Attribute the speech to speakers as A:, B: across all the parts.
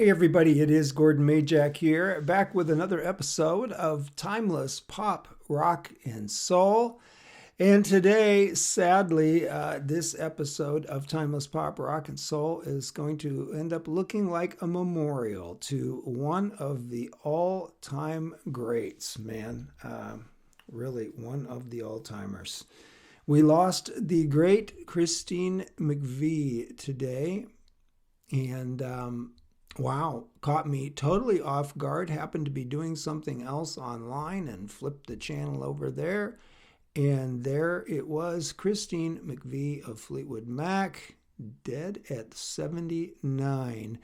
A: Hey everybody, it is Gordon Majak here, back with another episode of Timeless Pop, Rock, and Soul. And today, sadly, this episode of Timeless Pop, Rock, and Soul is going to end up looking like a memorial to one of the all-time greats, man. Really, one of the all-timers. We lost the great Christine McVie today, and wow, caught me totally off guard. Happened to be doing something else online and flipped the channel over there. And there it was, Christine McVie of Fleetwood Mac, dead at 79.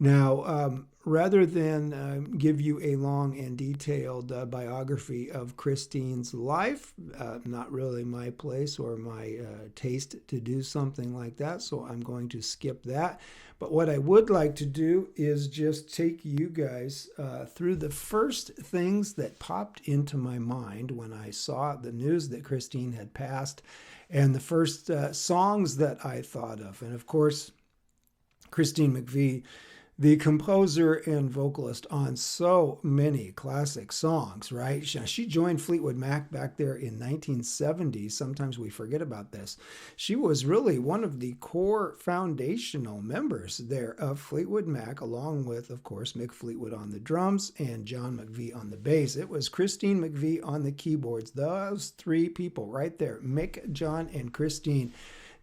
A: Now, rather than give you a long and detailed biography of Christine's life, not really my place or my taste to do something like that, so I'm going to skip that. But what I would like to do is just take you guys through the first things that popped into my mind when I saw the news that Christine had passed, and the first songs that I thought of. And of course, Christine McVie, the composer and vocalist on so many classic songs, right? She joined Fleetwood Mac back there in 1970. Sometimes we forget about this. She was really one of the core foundational members there of Fleetwood Mac, along with, of course, Mick Fleetwood on the drums and John McVie on the bass. It was Christine McVie on the keyboards. Those three people right there, Mick, John, and Christine.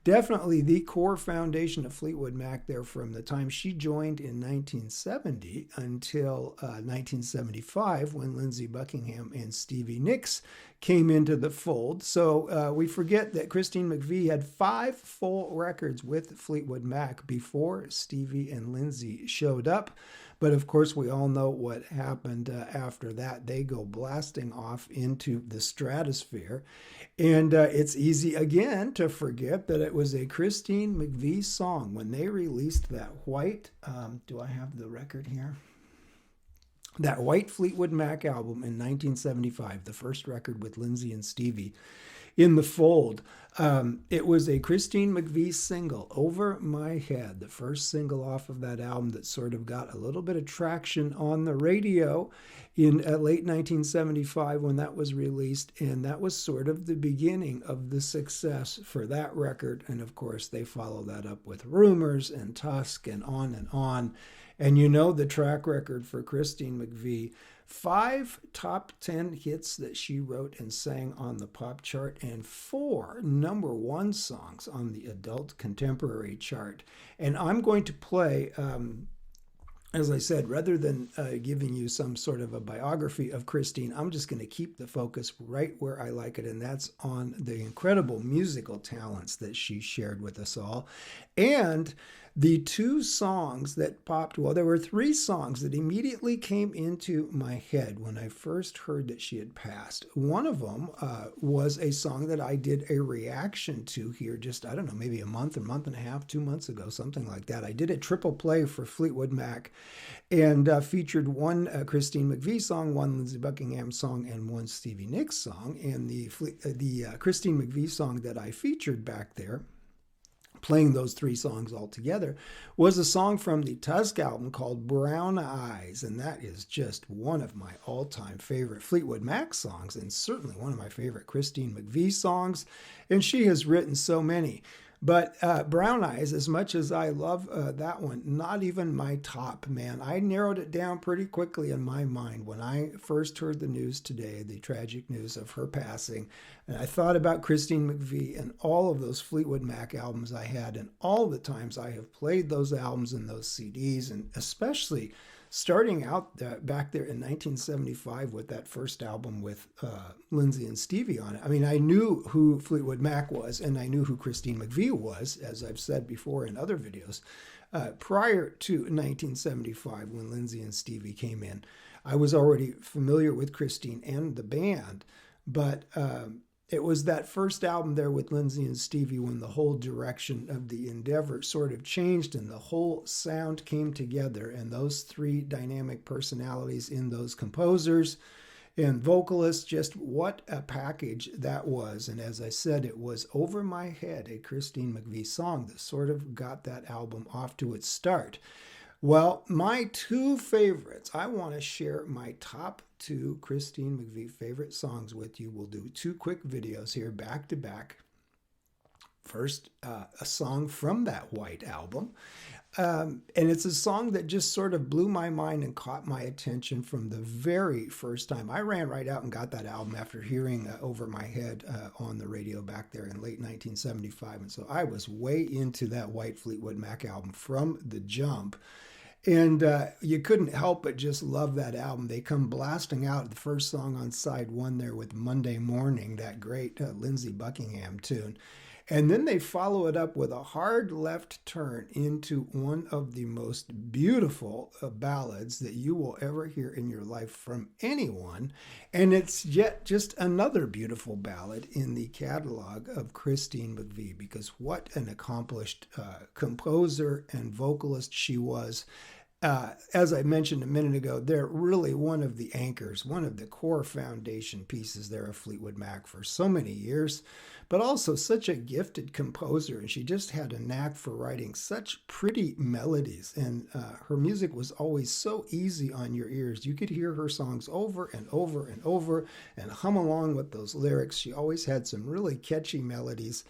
A: Definitely the core foundation of Fleetwood Mac there from the time she joined in 1970 until 1975 when Lindsey Buckingham and Stevie Nicks came into the fold. So we forget that Christine McVie had 5 full records with Fleetwood Mac before Stevie and Lindsey showed up. But of course, we all know what happened after that. They go blasting off into the stratosphere. And it's easy again to forget that it was a Christine McVie song when they released that white, do I have the record here? That white Fleetwood Mac album in 1975, the first record with Lindsey and Stevie in the fold. It was a Christine McVie single, Over My Head, the first single off of that album that sort of got a little bit of traction on the radio in late 1975 when that was released. And that was sort of the beginning of the success for that record. And of course, they follow that up with Rumors and Tusk and on and on. And you know the track record for Christine McVie. 5 top 10 hits that she wrote and sang on the pop chart, and 4 number 1 songs on the adult contemporary chart. And I'm going to play, as I said, rather than giving you some sort of a biography of Christine, I'm just going to keep the focus right where I like it, and that's on the incredible musical talents that she shared with us all. And the 2 songs that popped, well, there were 3 songs that immediately came into my head when I first heard that she had passed. One of them was a song that I did a reaction to here just, I don't know, maybe a month and a half, 2 months ago, something like that. I did a triple play for Fleetwood Mac and featured 1 Christine McVie song, 1 Lindsey Buckingham song, and 1 Stevie Nicks song. And the Christine McVie song that I featured back there, playing those 3 songs all together, was a song from the Tusk album called Brown Eyes, and that is just one of my all-time favorite Fleetwood Mac songs, and certainly one of my favorite Christine McVie songs, and she has written so many. But Brown Eyes, as much as I love that one, not even my top, man. I narrowed it down pretty quickly in my mind when I first heard the news today, the tragic news of her passing. And I thought about Christine McVie and all of those Fleetwood Mac albums I had and all the times I have played those albums and those CDs, and especially starting out back there in 1975 with that first album with Lindsey and Stevie on it. I mean, I knew who Fleetwood Mac was, and I knew who Christine McVie was, as I've said before in other videos. Prior to 1975, when Lindsey and Stevie came in, I was already familiar with Christine and the band, but it was that first album there with Lindsey and Stevie when the whole direction of the endeavor sort of changed and the whole sound came together, and those 3 dynamic personalities in those composers and vocalists, just what a package that was. And as I said, it was Over My Head, a Christine McVie song that sort of got that album off to its start. Well, my two favorites, I want to share my top two Christine McVie favorite songs with you. We'll do two quick videos here back to back. First, a song from that White album. And it's a song that just sort of blew my mind and caught my attention from the very first time. I ran right out and got that album after hearing Over My Head on the radio back there in late 1975. And so I was way into that White Fleetwood Mac album from the jump. And you couldn't help but just love that album. They come blasting out the first song on side one there with Monday Morning, that great Lindsey Buckingham tune. And then they follow it up with a hard left turn into one of the most beautiful ballads that you will ever hear in your life from anyone. And it's yet just another beautiful ballad in the catalog of Christine McVie, because what an accomplished composer and vocalist she was. As I mentioned a minute ago, they're really one of the anchors, one of the core foundation pieces there of Fleetwood Mac for so many years, but also such a gifted composer. And she just had a knack for writing such pretty melodies. And her music was always so easy on your ears. You could hear her songs over and over and over and hum along with those lyrics. She always had some really catchy melodies.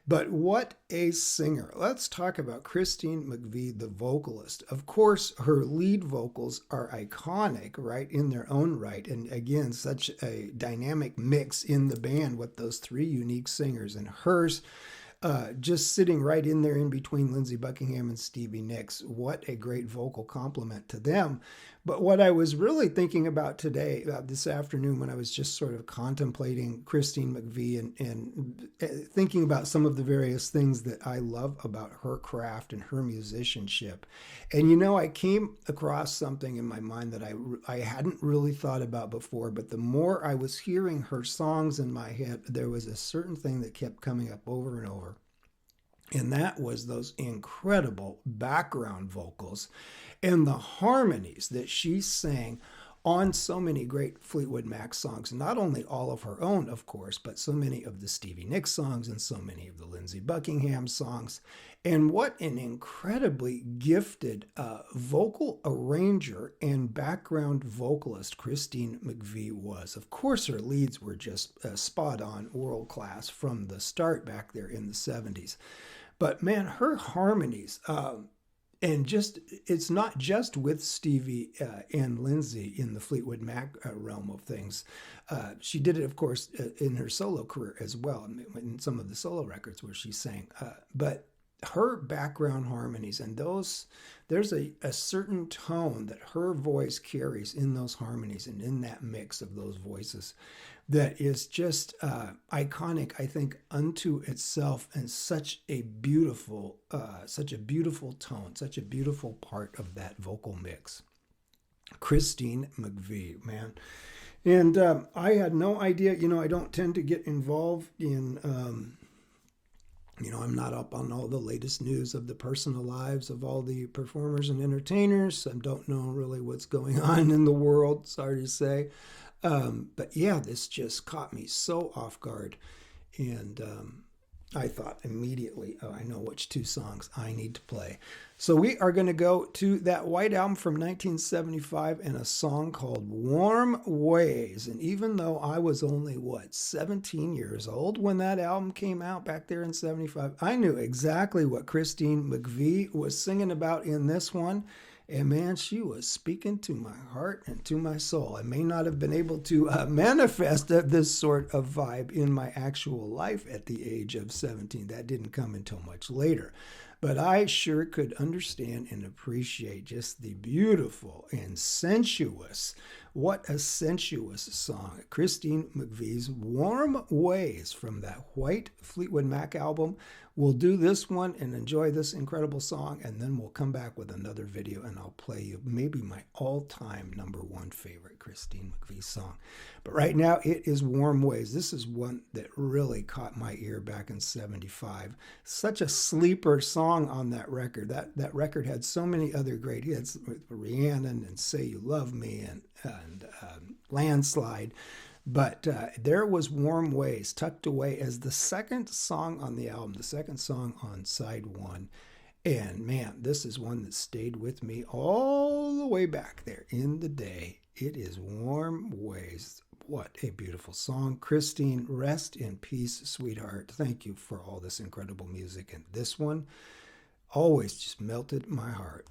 A: But what a singer. Let's talk about Christine McVie, the vocalist. Of course, her lead vocals are iconic, right, in their own right. And again, such a dynamic mix in the band with those three unique singers. And hers just sitting right in there in between Lindsey Buckingham and Stevie Nicks. What a great vocal compliment to them. But what I was really thinking about today, this afternoon, when I was just sort of contemplating Christine McVie and thinking about some of the various things that I love about her craft and her musicianship. And, you know, I came across something in my mind that I hadn't really thought about before, but the more I was hearing her songs in my head, there was a certain thing that kept coming up over and over. And that was those incredible background vocals and the harmonies that she sang on so many great Fleetwood Mac songs. Not only all of her own, of course, but so many of the Stevie Nicks songs and so many of the Lindsey Buckingham songs. And what an incredibly gifted vocal arranger and background vocalist Christine McVie was. Of course, her leads were just spot on, world class from the start back there in the 70s. But man, her harmonies, and just it's not just with Stevie and Lindsey in the Fleetwood Mac realm of things. She did it, of course, in her solo career as well, in some of the solo records where she sang. But her background harmonies and there's a certain tone that her voice carries in those harmonies and in that mix of those voices that is just iconic, I think, unto itself, and such a beautiful tone, such a beautiful part of that vocal mix. Christine McVie, man. And I had no idea, I don't tend to get involved in, I'm not up on all the latest news of the personal lives of all the performers and entertainers. I don't know really what's going on in the world, sorry to say. But yeah, this just caught me so off guard. And I thought immediately, I know which two songs I need to play. So we are going to go to that White Album from 1975 and a song called Warm Ways. And even though I was only, 17 years old when that album came out back there in 75, I knew exactly what Christine McVie was singing about in this one. And man, she was speaking to my heart and to my soul. I may not have been able to manifest this sort of vibe in my actual life at the age of 17. That didn't come until much later. But I sure could understand and appreciate just the beautiful and sensuous, what a sensuous song. Christine McVie's Warm Ways from that White Fleetwood Mac album. We'll do this one and enjoy this incredible song, and then we'll come back with another video and I'll play you maybe my all-time #1 favorite Christine McVie song. But right now it is Warm Ways. This is one that really caught my ear back in 75. Such a sleeper song on that record. That record had so many other great hits with Rhiannon and Say You Love Me and Landslide. But there was Warm Ways tucked away as the second song on the album, the second song on side one. And man, this is one that stayed with me all the way back there in the day. It is Warm Ways. What a beautiful song. Christine, rest in peace, sweetheart. Thank you for all this incredible music. And this one always just melted my heart.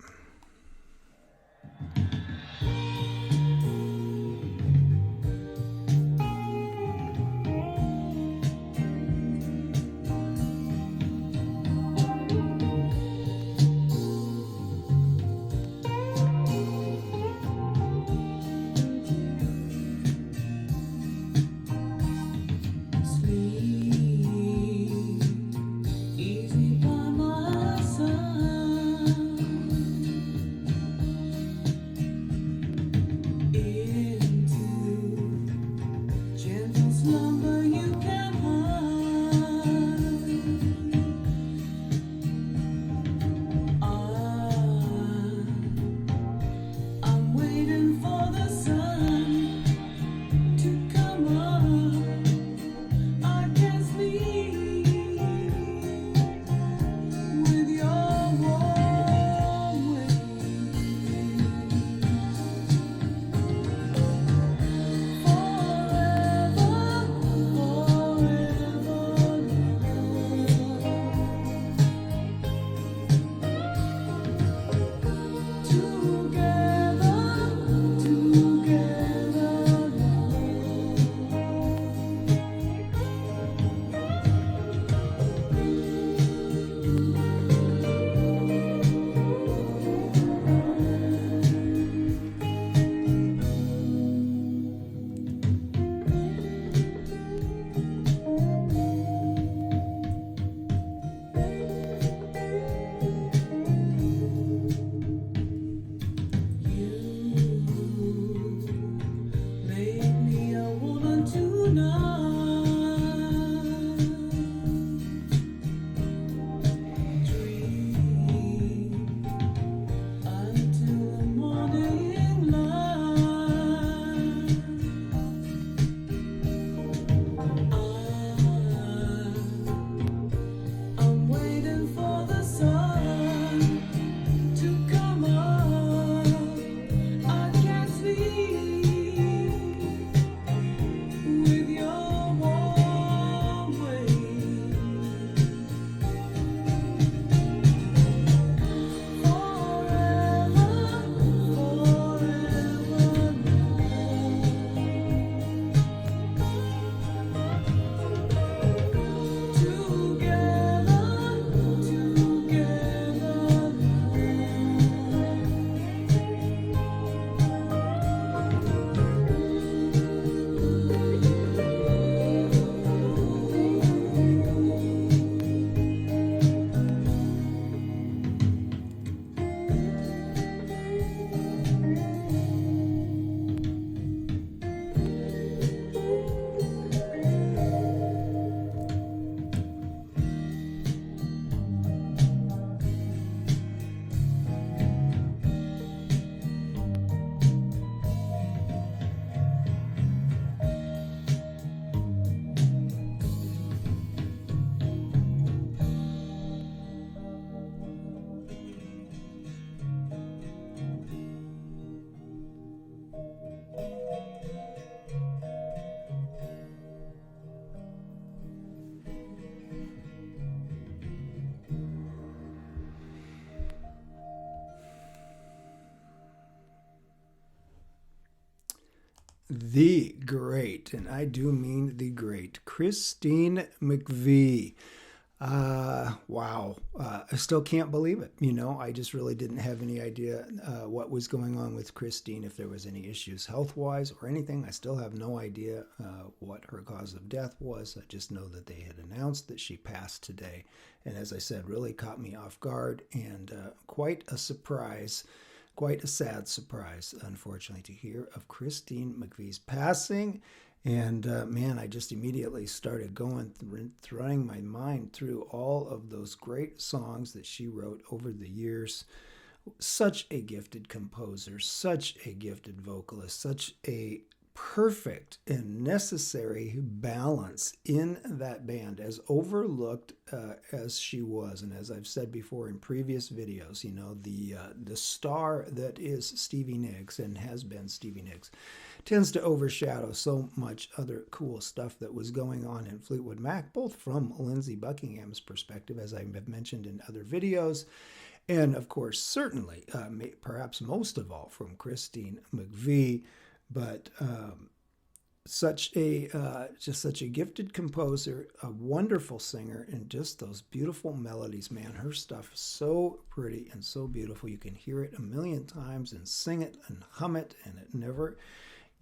A: The great, and I do mean the great, Christine McVie. Wow. I still can't believe it. I just really didn't have any idea what was going on with Christine, if there was any issues health-wise or anything. I still have no idea what her cause of death was. I just know that they had announced that she passed today. And as I said, really caught me off guard, and quite a surprise. Quite a sad surprise, unfortunately, to hear of Christine McVie's passing. And man, I just immediately started throwing my mind through all of those great songs that she wrote over the years. Such a gifted composer, such a gifted vocalist, such a perfect and necessary balance in that band, as overlooked as she was. And as I've said before in previous videos, you know, the star that is Stevie Nicks and has been Stevie Nicks tends to overshadow so much other cool stuff that was going on in Fleetwood Mac, both from Lindsey Buckingham's perspective, as I have mentioned in other videos, and of course, certainly, perhaps most of all, from Christine McVie. But just such a gifted composer, a wonderful singer, and just those beautiful melodies, man. Her stuff is so pretty and so beautiful. You can hear it a million times and sing it and hum it, and it never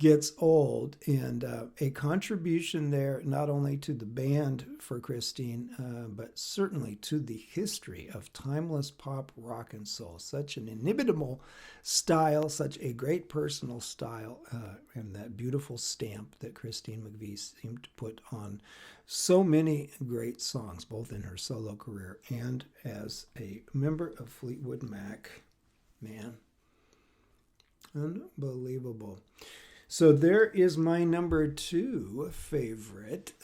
A: gets old. And a contribution there, not only to the band for Christine, but certainly to the history of timeless pop, rock, and soul. Such an inimitable style, such a great personal style, and that beautiful stamp that Christine McVie seemed to put on so many great songs, both in her solo career and as a member of Fleetwood Mac. Man, unbelievable. So there is my number 2 favorite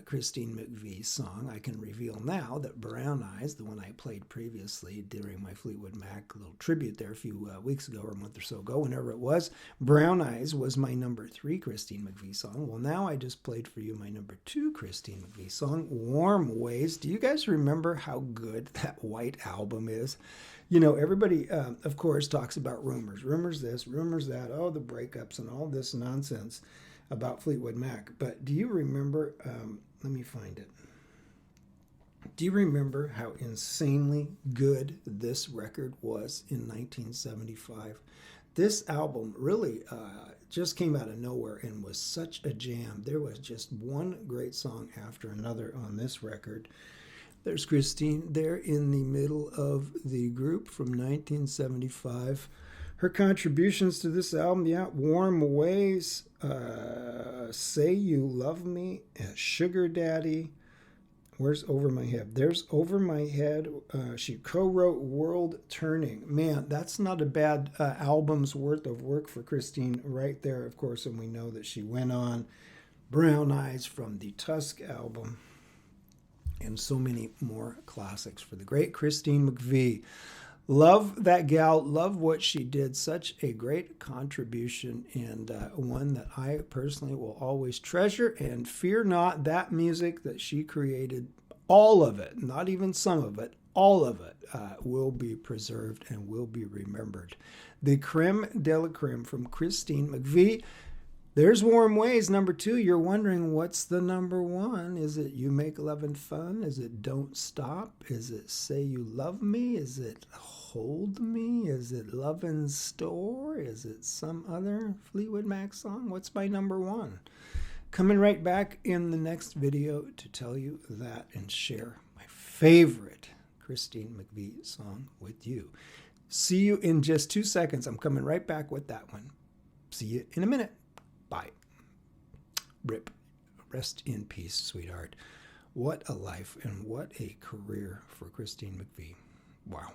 A: Christine McVie song. I can reveal now that Brown Eyes, the one I played previously during my Fleetwood Mac little tribute there a few weeks ago or a month or so ago, whenever it was, Brown Eyes was my number 3 Christine McVie song. Well, now I just played for you my number 2 Christine McVie song, Warm Ways. Do you guys remember how good that White Album is? You know, everybody, of course, talks about rumors. Rumors this, rumors that, oh, the breakups and all this nonsense about Fleetwood Mac. But do you remember, let me find it. Do you remember how insanely good this record was in 1975? This album really just came out of nowhere and was such a jam. There was just one great song after another on this record. There's Christine there in the middle of the group from 1975. Her contributions to this album, yeah, Warm Ways, Say You Love Me, Sugar Daddy. Where's Over My Head? There's Over My Head. She co-wrote World Turning. Man, that's not a bad album's worth of work for Christine right there, of course, and we know that she went on Brown Eyes from the Tusk album, and so many more classics for the great Christine McVie. Love that gal, love what she did. Such a great contribution, and one that I personally will always treasure. And fear not, that music that she created, all of it, not even some of it, all of it will be preserved and will be remembered. The creme de la creme from Christine McVie. There's Warm Ways, number 2. You're wondering, what's the number 1? Is it You Make Lovin' Fun? Is it Don't Stop? Is it Say You Love Me? Is it Hold Me? Is it Love in Store? Is it some other Fleetwood Mac song? What's my number 1? Coming right back in the next video to tell you that and share my favorite Christine McVie song with you. See you in just 2 seconds. I'm coming right back with that one. See you in a minute. Bye. Rip. Rest in peace, sweetheart. What a life and what a career for Christine McVie. Wow.